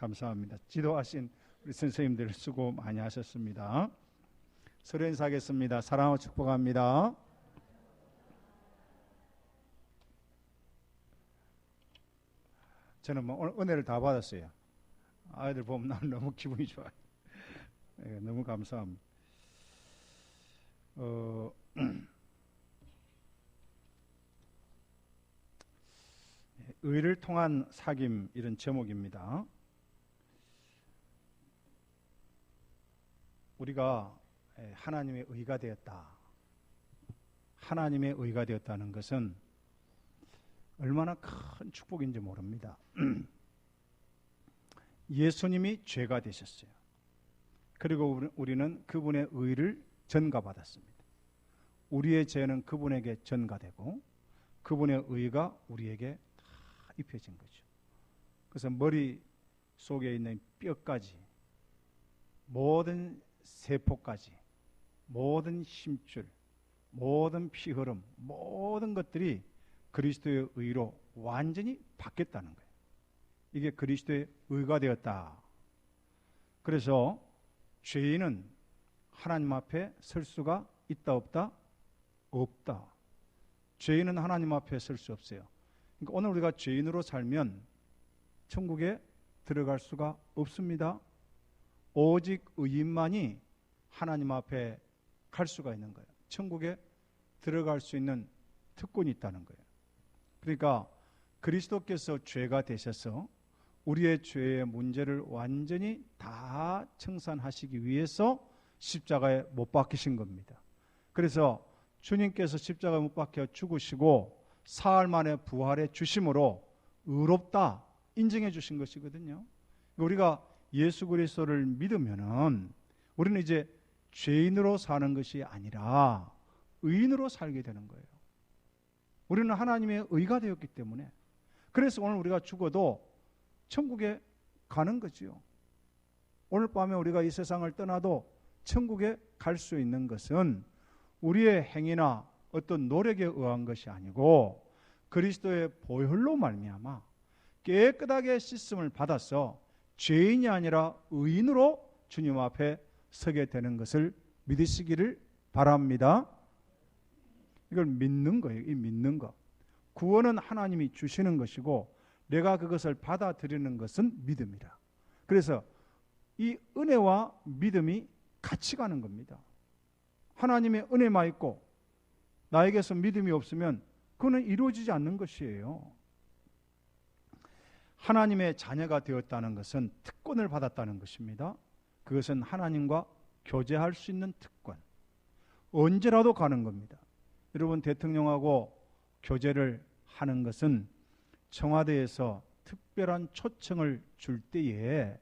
감사합니다. 지도하신 우리 선생님들 수고 많이 하셨습니다. 서로 인사하겠습니다. 사랑하고 축복합니다. 저는 오늘 은혜를 다 받았어요. 아이들 보면 난 너무 기분이 좋아요. 네, 너무 감사합니다. 의를 통한 사귐, 이런 제목입니다. 우리가 하나님의 의가 되었다. 하나님의 의가 되었다는 것은 얼마나 큰 축복인지 모릅니다. 예수님이 죄가 되셨어요. 그리고 우리는 그분의 의를 전가받았습니다. 우리의 죄는 그분에게 전가되고 그분의 의가 우리에게 다 입혀진 거죠. 그래서 머리 속에 있는 뼈까지, 모든 세포까지, 모든 힘줄, 모든 피흐름, 모든 것들이 그리스도의 의로 완전히 바뀌었다는 거예요. 이게 그리스도의 의가 되었다. 그래서 죄인은 하나님 앞에 설 수가 있다 없다? 없다. 죄인은 하나님 앞에 설 수 없어요. 그러니까 오늘 우리가 죄인으로 살면 천국에 들어갈 수가 없습니다. 오직 의인만이 하나님 앞에 갈 수가 있는 거예요. 천국에 들어갈 수 있는 특권이 있다는 거예요. 그러니까 그리스도께서 죄가 되셔서 우리의 죄의 문제를 완전히 다 청산하시기 위해서 십자가에 못 박히신 겁니다. 그래서 주님께서 십자가에 못 박혀 죽으시고 사흘 만에 부활해 주심으로 의롭다 인정해 주신 것이거든요. 우리가 예수 그리스도를 믿으면은 우리는 이제 죄인으로 사는 것이 아니라 의인으로 살게 되는 거예요. 우리는 하나님의 의가 되었기 때문에, 그래서 오늘 우리가 죽어도 천국에 가는 거지요. 오늘 밤에 우리가 이 세상을 떠나도 천국에 갈 수 있는 것은 우리의 행위나 어떤 노력에 의한 것이 아니고 그리스도의 보혈로 말미암아 깨끗하게 씻음을 받아서 죄인이 아니라 의인으로 주님 앞에 서게 되는 것을 믿으시기를 바랍니다. 이걸 믿는 거예요. 이 믿는 거. 구원은 하나님이 주시는 것이고 내가 그것을 받아들이는 것은 믿음이라. 그래서 이 은혜와 믿음이 같이 가는 겁니다. 하나님의 은혜만 있고 나에게서 믿음이 없으면 그거는 이루어지지 않는 것이에요. 하나님의 자녀가 되었다는 것은 특권을 받았다는 것입니다. 그것은 하나님과 교제할 수 있는 특권. 언제라도 가는 겁니다. 여러분, 대통령하고 교제를 하는 것은 청와대에서 특별한 초청을 줄 때에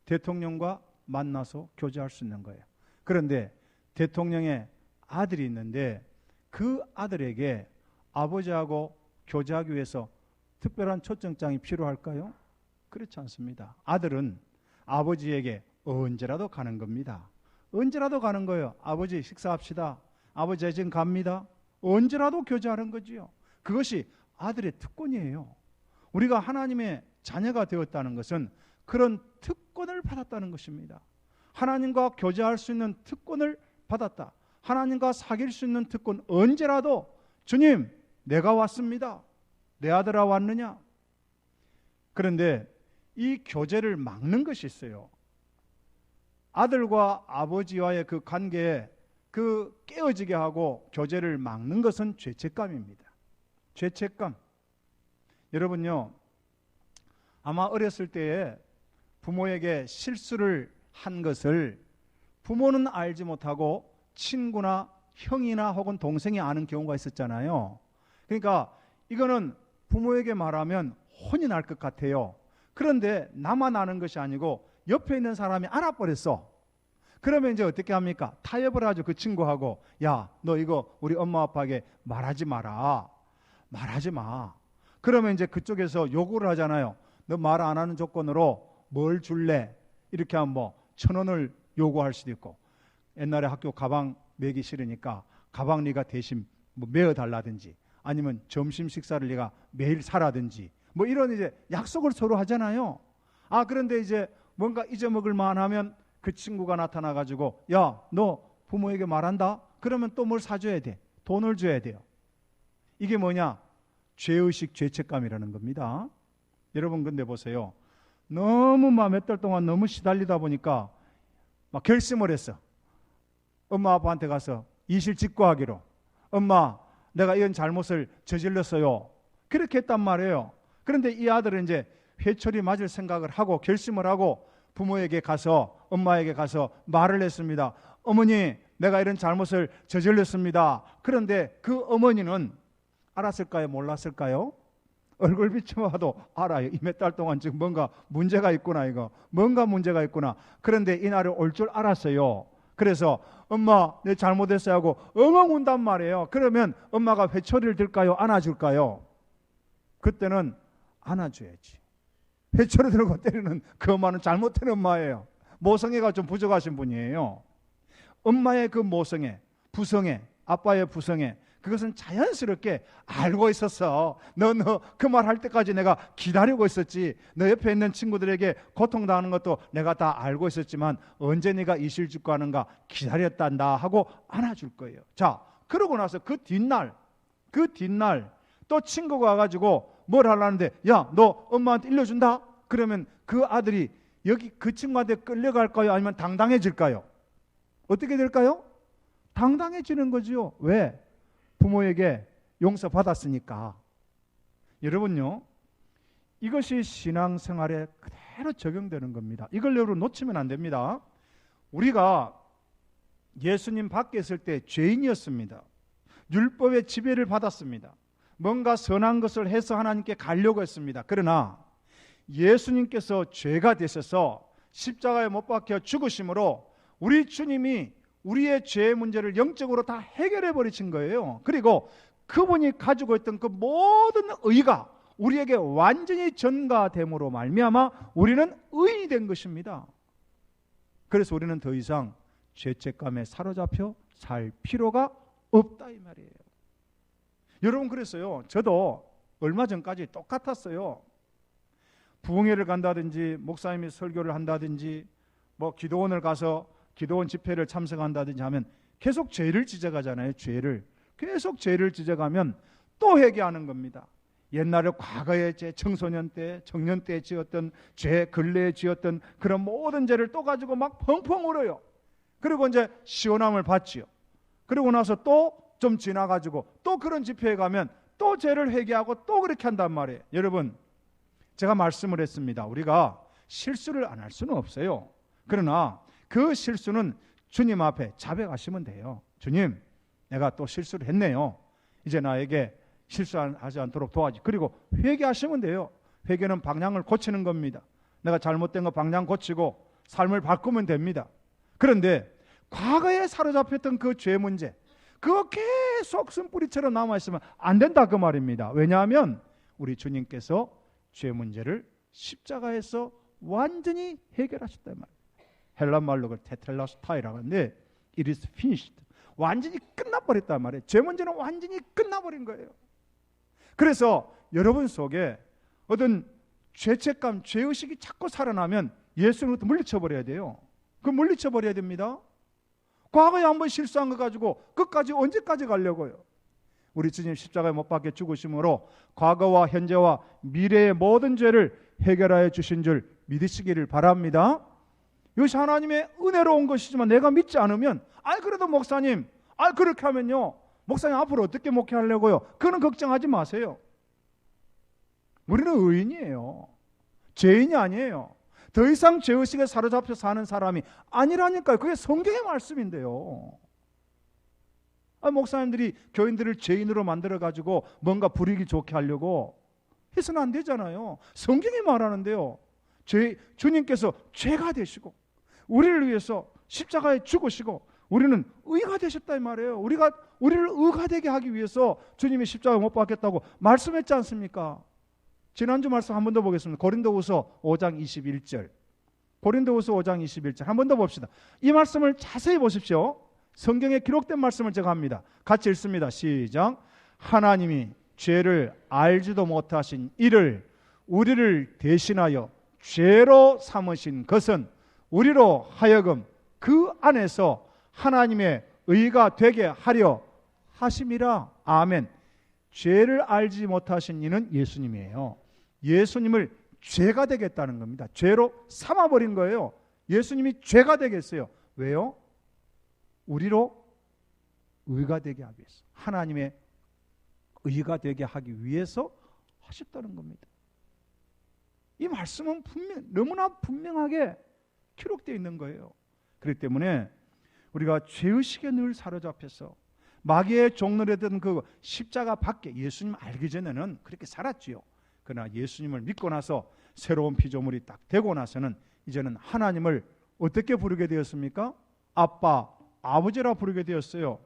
대통령과 만나서 교제할 수 있는 거예요. 그런데 대통령의 아들이 있는데 그 아들에게 아버지하고 교제하기 위해서 특별한 초청장이 필요할까요? 그렇지 않습니다. 아들은 아버지에게 언제라도 가는 겁니다. 언제라도 가는 거예요. 아버지 식사합시다. 아버지 지금 갑니다. 언제라도 교제하는 거지요. 그것이 아들의 특권이에요. 우리가 하나님의 자녀가 되었다는 것은 그런 특권을 받았다는 것입니다. 하나님과 교제할 수 있는 특권을 받았다. 하나님과 사귈 수 있는 특권, 언제라도 주님 내가 왔습니다. 내 아들아 왔느냐? 그런데 이 교제를 막는 것이 있어요. 아들과 아버지와의 그 관계에 그 깨어지게 하고 교제를 막는 것은 죄책감입니다. 죄책감. 여러분요, 아마 어렸을 때에 부모에게 실수를 한 것을 부모는 알지 못하고 친구나 형이나 혹은 동생이 아는 경우가 있었잖아요. 그러니까 이거는 부모에게 말하면 혼이 날 것 같아요. 그런데 나만 아는 것이 아니고 옆에 있는 사람이 알아버렸어. 그러면 이제 어떻게 합니까? 타협을 하죠. 그 친구하고. 야, 너 이거 우리 엄마 아빠에게 말하지 마라. 말하지 마. 그러면 이제 그쪽에서 요구를 하잖아요. 너 말 안 하는 조건으로 뭘 줄래? 이렇게 하면 뭐 1,000원을 요구할 수도 있고, 옛날에 학교 가방 매기 싫으니까 가방 네가 대신 뭐 메어달라든지, 아니면 점심 식사를 네가 매일 사라든지, 뭐 이런 이제 약속을 서로 하잖아요. 그런데 이제 뭔가 잊어먹을 만하면 그 친구가 나타나가지고 야, 너 부모에게 말한다? 그러면 또 뭘 사줘야 돼. 돈을 줘야 돼요. 이게 뭐냐? 죄의식, 죄책감이라는 겁니다. 여러분 근데 보세요. 너무 몇 달 동안 너무 시달리다 보니까 막 결심을 했어. 엄마 아빠한테 가서 이실직고하기로. 엄마, 내가 이런 잘못을 저질렀어요. 그렇게 했단 말이에요. 그런데 이 아들은 이제 회초리 맞을 생각을 하고 결심을 하고 부모에게 가서, 엄마에게 가서 말을 했습니다. 어머니, 내가 이런 잘못을 저질렀습니다. 그런데 그 어머니는 알았을까요? 몰랐을까요? 얼굴 비춰봐도 알아요. 이 몇 달 동안 지금 뭔가 문제가 있구나, 이거. 뭔가 문제가 있구나. 그런데 이날에 올 줄 알았어요. 그래서 엄마, 내 잘못했어요 하고 엉엉 운단 말이에요. 그러면 엄마가 회초리를 들까요? 안아줄까요? 그때는 안아줘야지. 회초리 들고 때리는 그 엄마는 잘못된 엄마예요. 모성애가 좀 부족하신 분이에요. 엄마의 그 모성애, 부성애, 아빠의 부성애, 그것은 자연스럽게 알고 있었어. 너 그 말 할 때까지 내가 기다리고 있었지. 너 옆에 있는 친구들에게 고통당하는 것도 내가 다 알고 있었지만 언제 네가 이실직고하는가 기다렸단다 하고 안아줄 거예요. 자, 그러고 나서 그 뒷날 또 친구가 와가지고 뭘 하려는데 야, 너 엄마한테 일러준다? 그러면 그 아들이 여기 그 친구한테 끌려갈까요? 아니면 당당해질까요? 어떻게 될까요? 당당해지는 거죠. 왜? 부모에게 용서받았으니까. 여러분요, 이것이 신앙생활에 그대로 적용되는 겁니다. 이걸 여러분 놓치면 안 됩니다. 우리가 예수님 밖에 있을 때 죄인이었습니다. 율법의 지배를 받았습니다. 뭔가 선한 것을 해서 하나님께 가려고 했습니다. 그러나 예수님께서 죄가 되셔서 십자가에 못 박혀 죽으심으로 우리 주님이 우리의 죄의 문제를 영적으로 다 해결해 버리신 거예요. 그리고 그분이 가지고 있던 그 모든 의가 우리에게 완전히 전가됨으로 말미암아 우리는 의인이 된 것입니다. 그래서 우리는 더 이상 죄책감에 사로잡혀 살 필요가 없다 이 말이에요. 여러분, 그랬어요. 저도 얼마 전까지 똑같았어요. 부흥회를 간다든지 목사님이 설교를 한다든지 뭐 기도원을 가서 기도원 집회를 참석한다든지 하면 계속 죄를 지적하잖아요. 계속 죄를 지적하면 또 회개하는 겁니다. 옛날에 과거의 죄, 청소년 때, 청년 때 지었던 죄, 근래에 지었던 그런 모든 죄를 또 가지고 막 펑펑 울어요. 그리고 이제 시원함을 받지요. 그러고 나서 또 좀 지나가지고 또 그런 집회에 가면 또 죄를 회개하고 또 그렇게 한단 말이에요. 여러분, 제가 말씀을 했습니다. 우리가 실수를 안 할 수는 없어요. 그러나 그 실수는 주님 앞에 자백하시면 돼요. 주님, 내가 또 실수를 했네요. 이제 나에게 실수하지 않도록 도와주세요. 그리고 회개하시면 돼요. 회개는 방향을 고치는 겁니다. 내가 잘못된 거 방향 고치고 삶을 바꾸면 됩니다. 그런데 과거에 사로잡혔던 그 죄 문제, 그거 계속 쓴뿌리처럼 남아있으면 안 된다 그 말입니다. 왜냐하면 우리 주님께서 죄 문제를 십자가에서 완전히 해결하셨단 말이에요. 헬란 말로 그걸 테텔라스타이라고 하는데 it is finished. 완전히 끝나버렸단 말이에요. 죄 문제는 완전히 끝나버린 거예요. 그래서 여러분 속에 어떤 죄책감, 죄의식이 자꾸 살아나면 예수님부터 물리쳐버려야 돼요. 그 물리쳐버려야 됩니다. 과거에 한번 실수한 거 가지고 끝까지 언제까지 가려고요? 우리 주님 십자가에 못 박혀 죽으심으로 과거와 현재와 미래의 모든 죄를 해결하여 주신 줄 믿으시기를 바랍니다. 이것이 하나님의 은혜로운 것이지만 내가 믿지 않으면 그래도 목사님, 그렇게 하면요 목사님 앞으로 어떻게 목회하려고요? 그거는 걱정하지 마세요. 우리는 의인이에요. 죄인이 아니에요. 더 이상 죄의식에 사로잡혀 사는 사람이 아니라니까요. 그게 성경의 말씀인데요. 목사님들이 교인들을 죄인으로 만들어가지고 뭔가 불이익이 좋게 하려고 해서는 안 되잖아요. 성경이 말하는데요. 주님께서 죄가 되시고 우리를 위해서 십자가에 죽으시고 우리는 의가 되셨다 이 말이에요. 우리를 의가 되게 하기 위해서 주님이 십자가에 못 박혔다고 말씀했지 않습니까? 지난주 말씀 한 번 더 보겠습니다. 고린도후서 5장 21절. 고린도후서 5장 21절 한 번 더 봅시다. 이 말씀을 자세히 보십시오. 성경에 기록된 말씀을 제가 합니다. 같이 읽습니다. 시작. 하나님이 죄를 알지도 못하신 이를 우리를 대신하여 죄로 삼으신 것은 우리로 하여금 그 안에서 하나님의 의가 되게 하려 하심이라. 아멘. 죄를 알지 못하신 이는 예수님이에요. 예수님을 죄가 되겠다는 겁니다. 죄로 삼아버린 거예요. 예수님이 죄가 되겠어요. 왜요? 우리로 의가 되게 하기 위해서, 하나님의 의가 되게 하기 위해서 하셨다는 겁니다. 이 말씀은 너무나 분명하게 기록되어 있는 거예요. 그렇기 때문에 우리가 죄의식에 늘 사로잡혀서 마귀의 종로에 든 그 십자가 밖에, 예수님 알기 전에는 그렇게 살았지요. 그러나 예수님을 믿고 나서 새로운 피조물이 딱 되고 나서는 이제는 하나님을 어떻게 부르게 되었습니까? 아빠, 아버지라 부르게 되었어요.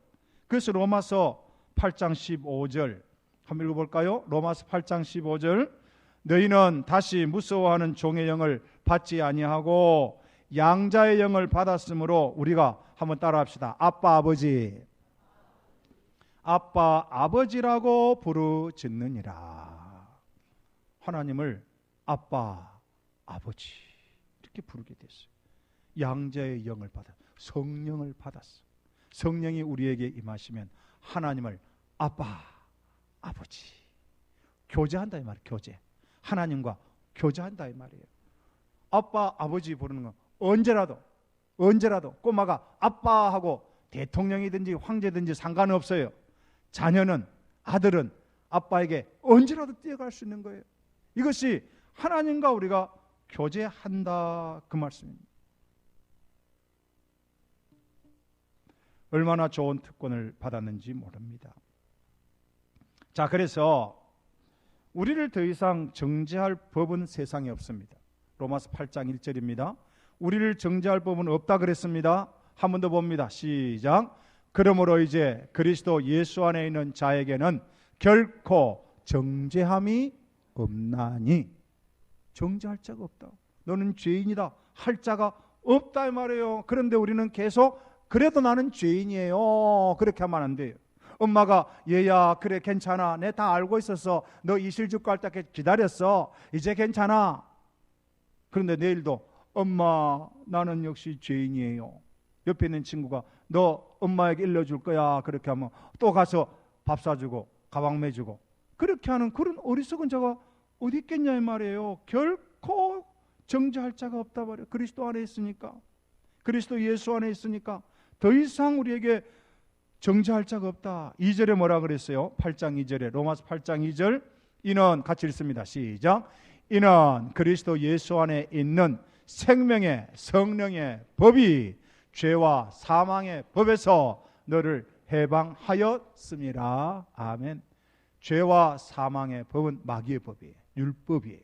그래서 로마서 8장 15절 한번 읽어볼까요? 로마서 8장 15절. 너희는 다시 무서워하는 종의 영을 받지 아니하고 양자의 영을 받았으므로, 우리가 한번 따라합시다. 아빠, 아버지, 아빠, 아버지라고 부르짖느니라. 하나님을 아빠, 아버지 이렇게 부르게 됐어요. 양자의 영을 받아, 성령을 받았어. 성령이 우리에게 임하시면 하나님을 아빠, 아버지, 교제한다 이 말이에요. 교제. 하나님과 교제한다 이 말이에요. 아빠, 아버지 부르는 건 언제라도 꼬마가 아빠하고 대통령이든지 황제든지 상관없어요. 자녀는, 아들은 아빠에게 언제라도 뛰어갈 수 있는 거예요. 이것이 하나님과 우리가 교제한다 그 말씀입니다. 얼마나 좋은 특권을 받았는지 모릅니다. 자, 그래서 우리를 더 이상 정죄할 법은 세상에 없습니다. 로마서 8장 1절입니다. 우리를 정죄할 법은 없다 그랬습니다. 한 번 더 봅니다. 시작. 그러므로 이제 그리스도 예수 안에 있는 자에게는 결코 정죄함이 없나니. 정죄할 자가 없다. 너는 죄인이다 할 자가 없다 이 말이에요. 그런데 우리는 계속 그래도 나는 죄인이에요 그렇게 하면 안 돼요. 엄마가 얘야 그래 괜찮아, 내 다 알고 있었어, 너 이실 죽고 할 때 기다렸어, 이제 괜찮아. 그런데 내일도 엄마 나는 역시 죄인이에요. 옆에 있는 친구가 너 엄마에게 일러줄 거야 그렇게 하면 또 가서 밥 사주고 가방 매주고 그렇게 하는 그런 어리석은 자가 어디 있겠냐 이 말이에요. 결코 정죄할 자가 없다 말이에요. 그리스도 안에 있으니까, 그리스도 예수 안에 있으니까 더 이상 우리에게 정죄할 자가 없다. 2절에 뭐라 그랬어요? 8장 2절에, 로마서 8장 2절. 이는 같이 읽습니다. 시작. 이는 그리스도 예수 안에 있는 생명의 성령의 법이 죄와 사망의 법에서 너를 해방하였음이라. 아멘. 죄와 사망의 법은 마귀의 법이에요. 율법이에요.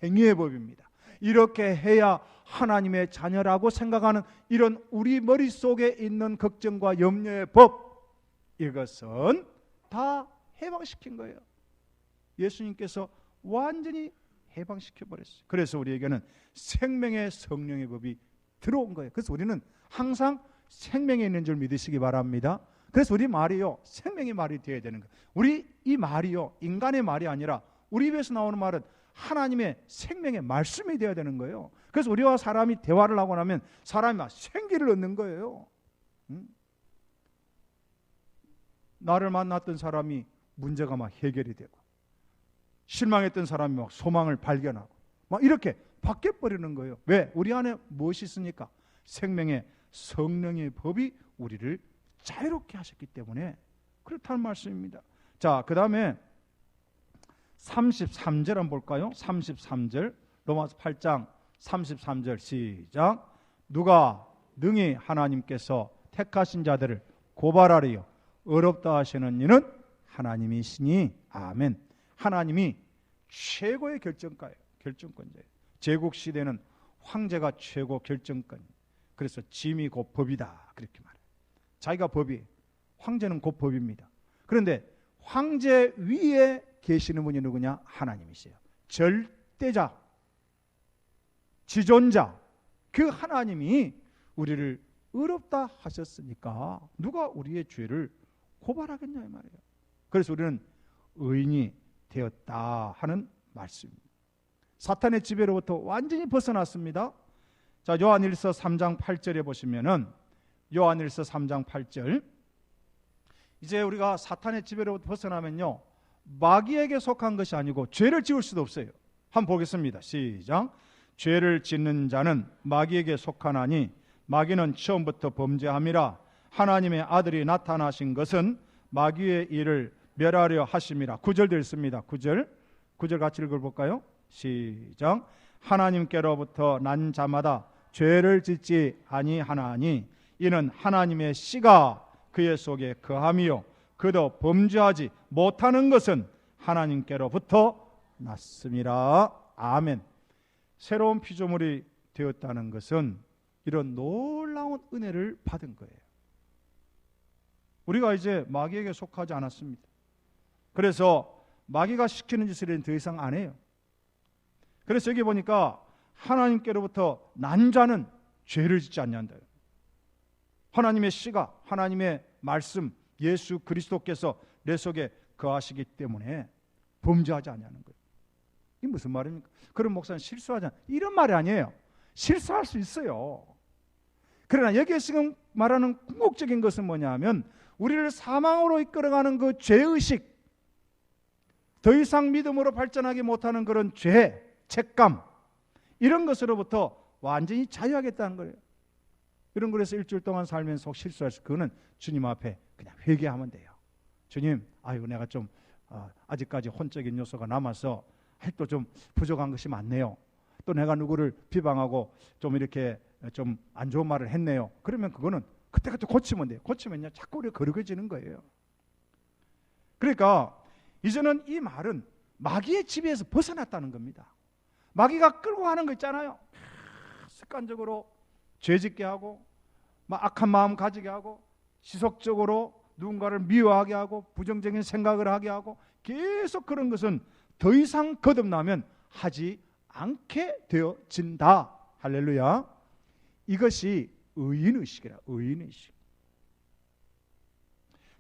행위의 법입니다. 이렇게 해야 하나님의 자녀라고 생각하는 이런 우리 머릿속에 있는 걱정과 염려의 법, 이것은 다 해방시킨 거예요. 예수님께서 완전히 해방시켜버렸어요. 그래서 우리에게는 생명의 성령의 법이 들어온 거예요. 그래서 우리는 항상 생명에 있는 줄 믿으시기 바랍니다. 그래서 우리 말이요, 생명의 말이 되어야 되는 거예요. 우리 이 말이요, 인간의 말이 아니라 우리 입에서 나오는 말은 하나님의 생명의 말씀이 되어야 되는 거예요. 그래서 우리와 사람이 대화를 하고 나면 사람이 막 생기를 얻는 거예요. 나를 만났던 사람이 문제가 막 해결이 되고, 실망했던 사람이 막 소망을 발견하고 막 이렇게 바뀌어버리는 거예요. 왜? 우리 안에 무엇이 있으니까? 생명의 성령의 법이 우리를 자유롭게 하셨기 때문에 그렇다는 말씀입니다. 자, 그 다음에 33절 한번 볼까요? 33절, 로마서 8장 33절 시작. 누가 능히 하나님께서 택하신 자들을 고발하리요 어렵다 하시는 이는 하나님이시니. 아멘. 하나님이 최고의 결정권자예요. 제국시대는 황제가 최고 결정권. 그래서 짐이 곧 법이다 그렇게 말해요. 자기가 법이에요. 황제는 곧 법입니다. 그런데 황제 위에 계시는 분이 누구냐? 하나님이세요. 절대자, 지존자, 그 하나님이 우리를 의롭다 하셨으니까 누가 우리의 죄를 고발하겠냐 이 말이에요. 그래서 우리는 의인이 되었다 하는 말씀입니다. 사탄의 지배로부터 완전히 벗어났습니다. 자, 요한일서 3장 8절에 보시면은 요한일서 3장 8절, 이제 우리가 사탄의 지배로부터 벗어나면요, 마귀에게 속한 것이 아니고 죄를 지을 수도 없어요. 한번 보겠습니다. 시작. 죄를 짓는 자는 마귀에게 속하나니 마귀는 처음부터 범죄함이라. 하나님의 아들이 나타나신 것은 마귀의 일을 멸하려 하심이라. 9절 됐습니다. 9절 같이 읽어볼까요? 시작. 하나님께로부터 난 자마다 죄를 짓지 아니하나니 이는 하나님의 씨가 그의 속에 거함이요 그도 범죄하지 못하는 것은 하나님께로부터 났음이라. 아멘. 새로운 피조물이 되었다는 것은 이런 놀라운 은혜를 받은 거예요. 우리가 이제 마귀에게 속하지 않았습니다. 그래서 마귀가 시키는 짓을 더 이상 안 해요. 그래서 여기 보니까 하나님께로부터 난 자는 죄를 짓지 않는다. 하나님의 씨가, 하나님의 말씀, 예수 그리스도께서 내 속에 거하시기 때문에 범죄하지 않냐는 거예요. 이게 무슨 말입니까? 그런 목사는 실수하지 않아, 이런 말이 아니에요. 실수할 수 있어요. 그러나 여기에 지금 말하는 궁극적인 것은 뭐냐면 우리를 사망으로 이끌어가는 그 죄의식, 더 이상 믿음으로 발전하지 못하는 그런 죄, 책감, 이런 것으로부터 완전히 자유하겠다는 거예요. 이런 거에서 일주일 동안 살면서 실수해서 그거는 주님 앞에 그냥 회개하면 돼요. 주님, 아이고 내가 좀 아직까지 혼적인 요소가 남아서 또 좀 부족한 것이 많네요. 또 내가 누구를 비방하고 좀 이렇게 좀 안 좋은 말을 했네요. 그러면 그거는 그때그때 고치면 돼요. 고치면요 자꾸 우리가 거룩해지는 거예요. 그러니까 이제는 이 말은 마귀의 지배에서 벗어났다는 겁니다. 마귀가 끌고 가는 거 있잖아요. 습관적으로 죄짓게 하고 막 악한 마음 가지게 하고 지속적으로 누군가를 미워하게 하고 부정적인 생각을 하게 하고 계속 그런 것은 더 이상 거듭나면 하지 않게 되어진다. 할렐루야. 이것이 의인의식이라. 의인의식.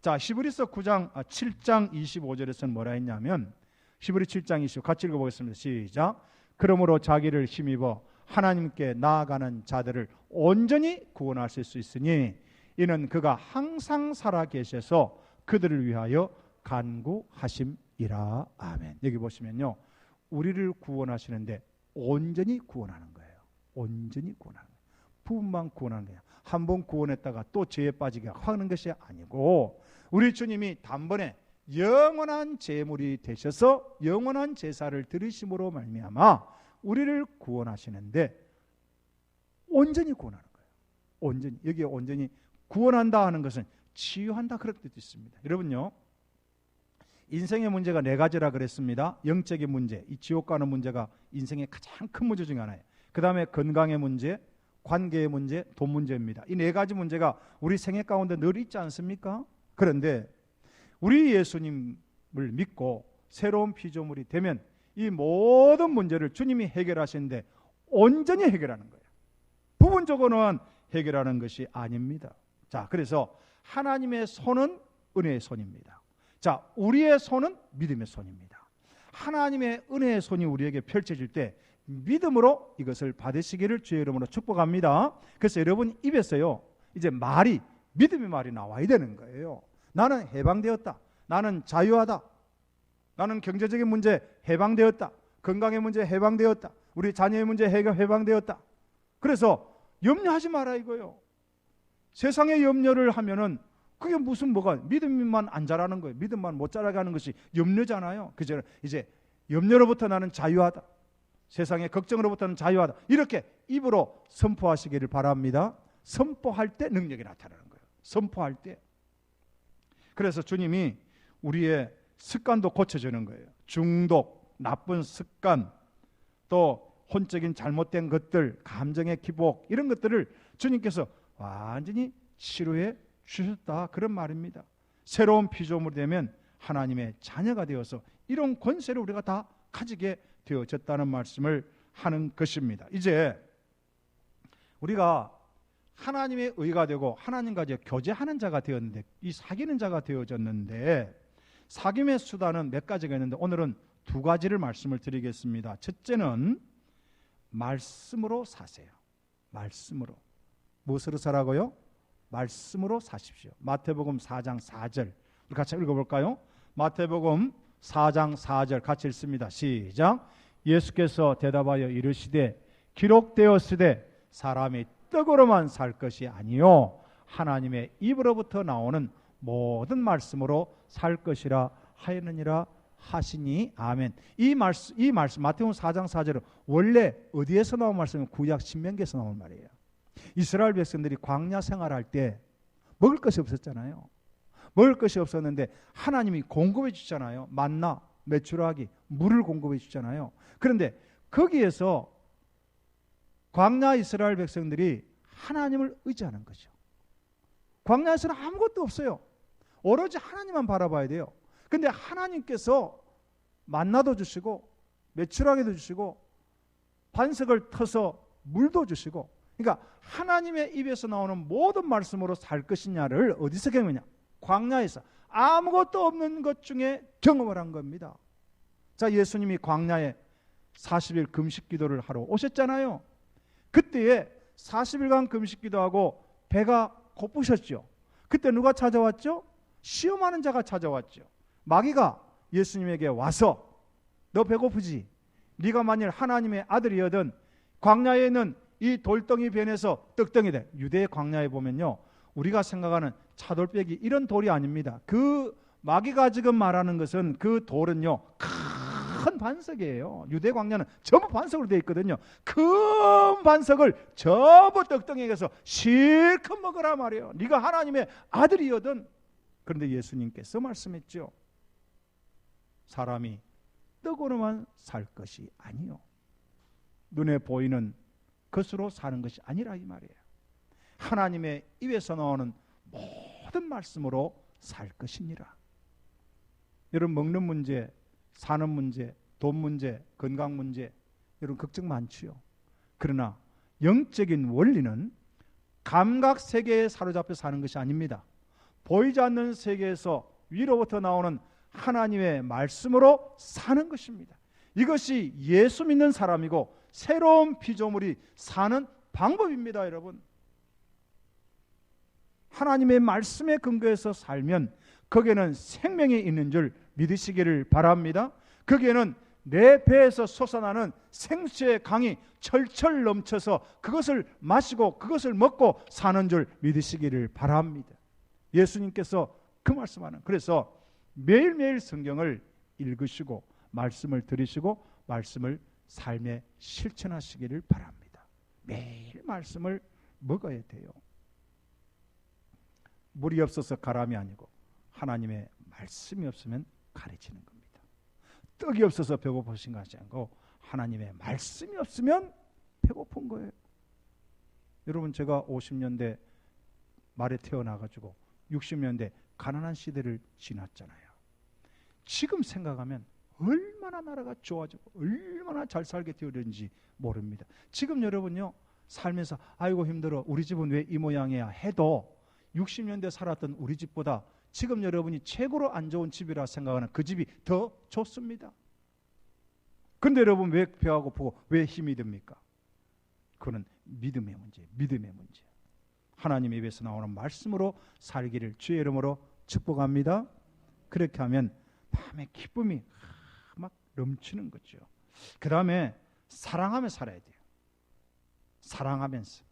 자, 히브리서 7장 25절에서는 뭐라 했냐면, 히브리 7장 25 같이 읽어보겠습니다. 시작. 그러므로 자기를 힘입어 하나님께 나아가는 자들을 온전히 구원하실 수 있으니 이는 그가 항상 살아 계셔서 그들을 위하여 간구하심이라. 아멘. 여기 보시면요, 우리를 구원하시는데 온전히 구원하는 거예요. 온전히 구원하는 거예요. 부분만 구원하는 거예요. 한 번 구원했다가 또 죄에 빠지게 하는 것이 아니고 우리 주님이 단번에 영원한 제물이 되셔서 영원한 제사를 드리심으로 말미암아 우리를 구원하시는데 온전히 구원하는 거예요. 온전히. 여기에 온전히 구원한다 하는 것은 치유한다 그런 뜻도 있습니다. 여러분요, 인생의 문제가 네 가지라 그랬습니다. 영적인 문제, 이 지옥 가는 문제가 인생의 가장 큰 문제 중에 하나예요. 그 다음에 건강의 문제, 관계의 문제, 돈 문제입니다. 이 네 가지 문제가 우리 생애 가운데 늘 있지 않습니까? 그런데 우리 예수님을 믿고 새로운 피조물이 되면 이 모든 문제를 주님이 해결하시는데 온전히 해결하는 거예요. 부분적으로는 해결하는 것이 아닙니다. 자, 그래서 하나님의 손은 은혜의 손입니다. 자, 우리의 손은 믿음의 손입니다. 하나님의 은혜의 손이 우리에게 펼쳐질 때 믿음으로 이것을 받으시기를 주의 이름으로 축복합니다. 그래서 여러분 입에서요, 이제 말이, 믿음의 말이 나와야 되는 거예요. 나는 해방되었다. 나는 자유하다. 나는 경제적인 문제 해방되었다. 건강의 문제 해방되었다. 우리 자녀의 문제 해방되었다. 그래서 염려하지 마라 이거예요. 세상에 염려를 하면은 그게 무슨 뭐가 믿음만 안 자라는 거예요. 믿음만 못 자라게 하는 것이 염려잖아요. 그죠? 이제 염려로부터 나는 자유하다. 세상의 걱정으로부터는 자유하다. 이렇게 입으로 선포하시기를 바랍니다. 선포할 때 능력이 나타나는 거예요. 선포할 때. 그래서 주님이 우리의 습관도 고쳐주는 거예요. 중독, 나쁜 습관, 또 혼적인 잘못된 것들, 감정의 기복, 이런 것들을 주님께서 완전히 치료해 주셨다, 그런 말입니다. 새로운 피조물이 되면 하나님의 자녀가 되어서 이런 권세를 우리가 다 가지게 되어졌다는 말씀을 하는 것입니다. 이제 우리가 하나님의 의가 되고 하나님과 이제 교제하는 자가 되었는데, 이 사귀는 자가 되어졌는데, 사귐의 수단은 몇 가지가 있는데 오늘은 두 가지를 말씀을 드리겠습니다. 첫째는 말씀으로 사세요. 말씀으로. 무엇으로 사라고요? 말씀으로 사십시오. 마태복음 4장 4절 우리 같이 읽어볼까요? 마태복음 4장 4절 같이 읽습니다. 시작. 예수께서 대답하여 이르시되 기록되었으되 사람이 떡으로만 살 것이 아니요 하나님의 입으로부터 나오는 모든 말씀으로 살 것이라 하였느니라 하시니 아멘. 이 말씀 마태복음 4장 4절은 원래 어디에서 나온 말씀이면 구약 신명기에서 나온 말이에요. 이스라엘 백성들이 광야 생활할 때 먹을 것이 없었잖아요. 먹을 것이 없었는데 하나님이 공급해 주잖아요. 만나, 메추라기, 물을 공급해 주잖아요. 그런데 거기에서 광야 이스라엘 백성들이 하나님을 의지하는 거죠. 광야에서는 아무것도 없어요. 오로지 하나님만 바라봐야 돼요. 근데 하나님께서 만나도 주시고 메추라기도 주시고 반석을 터서 물도 주시고, 그러니까 하나님의 입에서 나오는 모든 말씀으로 살 것이냐를 어디서 경험하냐? 광야에서 아무것도 없는 것 중에 경험을 한 겁니다. 자, 예수님이 광야에 40일 금식 기도를 하러 오셨잖아요. 그때에 40일간 금식 기도하고 배가 고프셨죠. 그때 누가 찾아왔죠? 시험하는 자가 찾아왔죠. 마귀가 예수님에게 와서 너 배고프지? 네가 만일 하나님의 아들이거든 광야에 있는 이 돌덩이 변해서 떡덩이 돼. 유대 광야에 보면요, 우리가 생각하는 차돌빼기 이런 돌이 아닙니다. 그 마귀가 지금 말하는 것은 그 돌은요 큰 반석이에요. 유대 광야는 전부 반석으로 되어 있거든요. 큰 반석을 전부 떡덩이에서 실컷 먹으라 말이에요. 네가 하나님의 아들이거든. 그런데 예수님께서 말씀했죠. 사람이 떡으로만 살 것이 아니요 눈에 보이는 것으로 사는 것이 아니라 이 말이에요. 하나님의 입에서 나오는 모든 말씀으로 살 것이니라. 여러분, 먹는 문제, 사는 문제, 돈 문제, 건강 문제, 여러분 걱정 많지요. 그러나 영적인 원리는 감각 세계에 사로잡혀 사는 것이 아닙니다. 보이지 않는 세계에서 위로부터 나오는 하나님의 말씀으로 사는 것입니다. 이것이 예수 믿는 사람이고 새로운 피조물이 사는 방법입니다. 여러분, 하나님의 말씀에 근거해서 살면 거기에는 생명이 있는 줄 믿으시기를 바랍니다. 거기에는 내 배에서 솟아나는 생수의 강이 철철 넘쳐서 그것을 마시고 그것을 먹고 사는 줄 믿으시기를 바랍니다. 예수님께서 그 말씀하는, 그래서 매일매일 성경을 읽으시고 말씀을 들으시고 말씀을 삶에 실천하시기를 바랍니다. 매일 말씀을 먹어야 돼요. 물이 없어서 가람이 아니고 하나님의 말씀이 없으면 가르치는 겁니다. 떡이 없어서 배고프신 것이 아니고 하나님의 말씀이 없으면 배고픈 거예요. 여러분, 제가 50년대 말에 태어나가지고 60년대 가난한 시대를 지났잖아요. 지금 생각하면 얼마나 나라가 좋아지고 얼마나 잘 살게 되었는지 모릅니다. 지금 여러분요, 살면서 아이고 힘들어, 우리 집은 왜 이 모양이야 해도 60년대 살았던 우리 집보다 지금 여러분이 최고로 안 좋은 집이라 생각하는 그 집이 더 좋습니다. 그런데 여러분, 왜 배가 고프고 왜 힘이 듭니까? 그거는 믿음의 문제예요. 믿음의 문제. 하나님의 입에서 나오는 말씀으로 살기를 주의 이름으로 축복합니다. 그렇게 하면 마음의 기쁨이 막 넘치는 거죠. 그 다음에 사랑하며 살아야 돼요. 사랑하면서.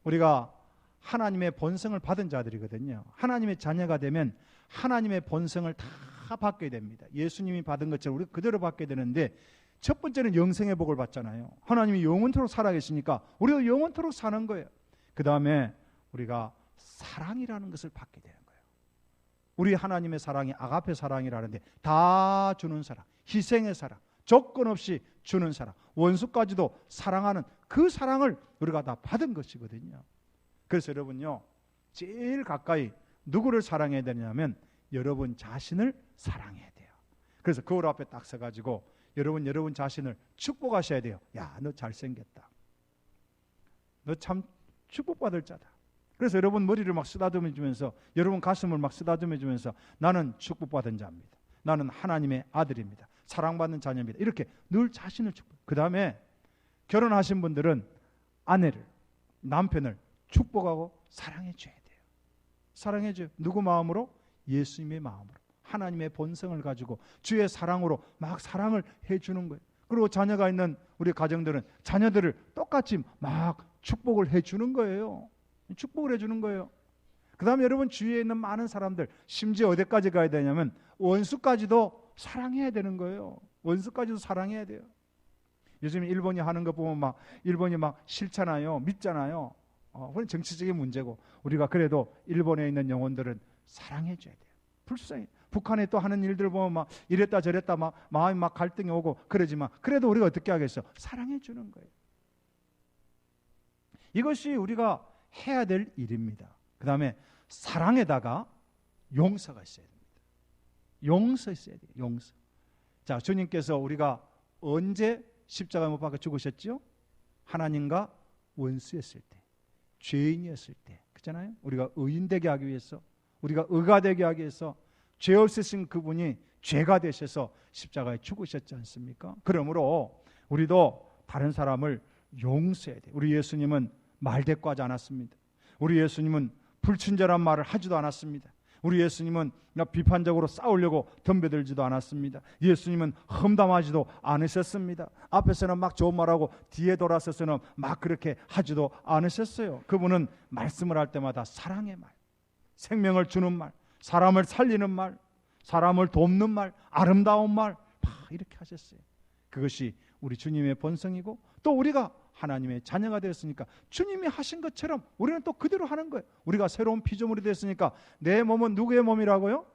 우리가 하나님의 본성을 받은 자들이거든요. 하나님의 자녀가 되면 하나님의 본성을 다 받게 됩니다. 예수님이 받은 것처럼 우리가 그대로 받게 되는데, 첫 번째는 영생의 복을 받잖아요. 하나님이 영원토록 살아계시니까 우리가 영원토록 사는 거예요. 그 다음에 우리가 사랑이라는 것을 받게 되는 거예요. 우리 하나님의 사랑이 아가페 사랑이라는데 다 주는 사랑, 희생의 사랑, 조건 없이 주는 사랑, 원수까지도 사랑하는 그 사랑을 우리가 다 받은 것이거든요. 그래서 여러분요, 제일 가까이 누구를 사랑해야 되냐면 여러분 자신을 사랑해야 돼요. 그래서 거울 앞에 딱 서가지고 여러분 자신을 축복하셔야 돼요. 야, 너 잘생겼다. 너 참 축복받을 자다. 그래서 여러분 머리를 막 쓰다듬어 주면서, 여러분 가슴을 막 쓰다듬어 주면서 나는 축복받은 자입니다. 나는 하나님의 아들입니다. 사랑받는 자녀입니다. 이렇게 늘 자신을 축복. 그 다음에 결혼하신 분들은 아내를, 남편을 축복하고 사랑해 줘야 돼요. 사랑해 줘요. 누구 마음으로? 예수님의 마음으로. 하나님의 본성을 가지고 주의 사랑으로 막 사랑을 해주는 거예요. 그리고 자녀가 있는 우리 가정들은 자녀들을 똑같이 막 축복을 해주는 거예요. 축복을 해주는 거예요. 그 다음에 여러분 주위에 있는 많은 사람들, 심지어 어디까지 가야 되냐면 원수까지도 사랑해야 되는 거예요. 원수까지도 사랑해야 돼요. 요즘 일본이 하는 거 보면 일본이 싫잖아요. 믿잖아요. 그건 정치적인 문제고, 우리가 그래도 일본에 있는 영혼들은 사랑해 줘야 돼요. 불쌍해. 북한에 또 하는 일들 보면 이랬다 저랬다 마음이 갈등이 오고 그러지만 그래도 우리가 어떻게 하겠어? 사랑해 주는 거예요. 이것이 우리가 해야 될 일입니다. 그 다음에 사랑에다가 용서가 있어야 됩니다. 용서 있어야 돼요. 용서. 자, 주님께서 우리가 언제 십자가에 못 박아 죽으셨죠? 하나님과 원수였을 때, 죄인이었을 때, 그렇잖아요. 우리가 의인 되게 하기 위해서, 우리가 의가 되게 하기 위해서 죄 없으신 그분이 죄가 되셔서 십자가에 죽으셨지 않습니까? 그러므로 우리도 다른 사람을 용서해야 돼요. 우리 예수님은 말대꾸하지 않았습니다. 우리 예수님은 불친절한 말을 하지도 않았습니다. 우리 예수님은 비판적으로 싸우려고 덤벼들지도 않았습니다. 예수님은 험담하지도 않으셨습니다. 앞에서는 좋은 말하고 뒤에 돌아서서는 그렇게 하지도 않으셨어요. 그분은 말씀을 할 때마다 사랑의 말, 생명을 주는 말, 사람을 살리는 말, 사람을 돕는 말, 아름다운 말 이렇게 하셨어요. 그것이 우리 주님의 본성이고, 또 우리가 하나님의 자녀가 되었으니까 주님이 하신 것처럼 우리는 또 그대로 하는 거예요. 우리가 새로운 피조물이 됐으니까 내 몸은 누구의 몸이라고요?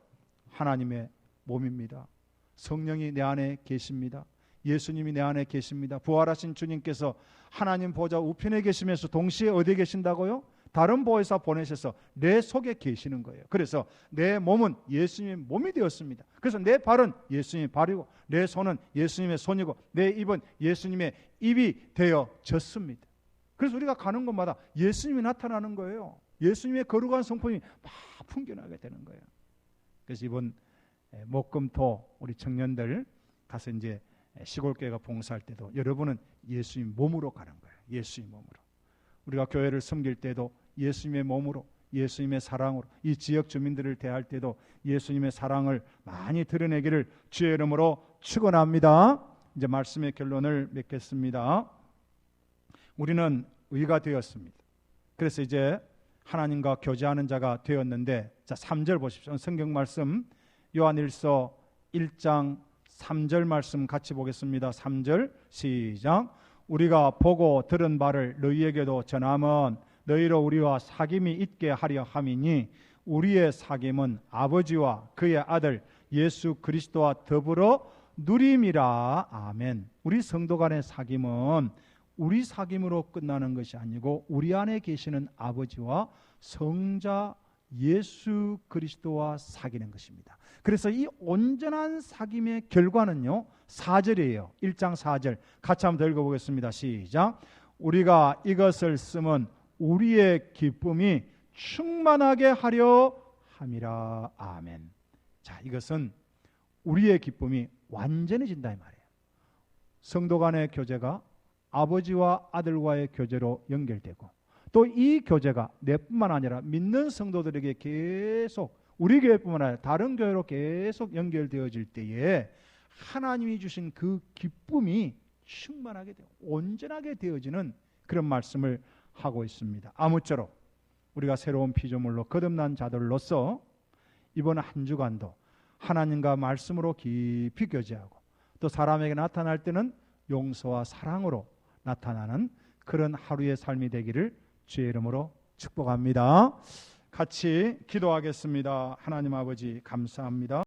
하나님의 몸입니다. 성령이 내 안에 계십니다. 예수님이 내 안에 계십니다. 부활하신 주님께서 하나님 보좌 우편에 계시면서 동시에 어디에 계신다고요? 다른 보혜사 보내셔서 내 속에 계시는 거예요. 그래서 내 몸은 예수님의 몸이 되었습니다. 그래서 내 발은 예수님의 발이고, 내 손은 예수님의 손이고, 내 입은 예수님의 입이 되어졌습니다. 그래서 우리가 가는 곳마다 예수님이 나타나는 거예요. 예수님의 거룩한 성품이 막 풍겨나게 되는 거예요. 그래서 이번 목금토 우리 청년들 가서 이제 시골교회가 봉사할 때도 여러분은 예수님 몸으로 가는 거예요. 예수님 몸으로. 우리가 교회를 섬길 때도 예수님의 몸으로, 예수님의 사랑으로, 이 지역 주민들을 대할 때도 예수님의 사랑을 많이 드러내기를 주의 이름으로 축원합니다. 이제 말씀의 결론을 맺겠습니다. 우리는 의가 되었습니다. 그래서 이제 하나님과 교제하는 자가 되었는데, 자 3절 보십시오. 성경 말씀 요한일서 1장 3절 말씀 같이 보겠습니다. 3절 시작. 우리가 보고 들은 바를 너희에게도 전함은 너희로 우리와 사귐이 있게 하려 함이니 우리의 사귐은 아버지와 그의 아들 예수 그리스도와 더불어 누림이라. 아멘. 우리 성도 간의 사귐은 우리 사귐으로 끝나는 것이 아니고 우리 안에 계시는 아버지와 성자 예수 그리스도와 사귀는 것입니다. 그래서 이 온전한 사귐의 결과는요 4절이에요. 1장 4절 같이 한번 더 읽어보겠습니다. 시작. 우리가 이것을 쓰면 우리의 기쁨이 충만하게 하려 함이라. 아멘. 자, 이것은 우리의 기쁨이 완전해진다 이 말이에요. 성도 간의 교제가 아버지와 아들과의 교제로 연결되고, 또 이 교제가 내뿐만 아니라 믿는 성도들에게 계속, 우리 교회뿐만 아니라 다른 교회로 계속 연결되어질 때에 하나님이 주신 그 기쁨이 충만하게 되고 온전하게 되어지는 그런 말씀을 하고 있습니다. 아무쪼록 우리가 새로운 피조물로 거듭난 자들로서 이번 한 주간도 하나님과 말씀으로 깊이 교제하고, 또 사람에게 나타날 때는 용서와 사랑으로 나타나는 그런 하루의 삶이 되기를 주의 이름으로 축복합니다. 같이 기도하겠습니다. 하나님 아버지 감사합니다.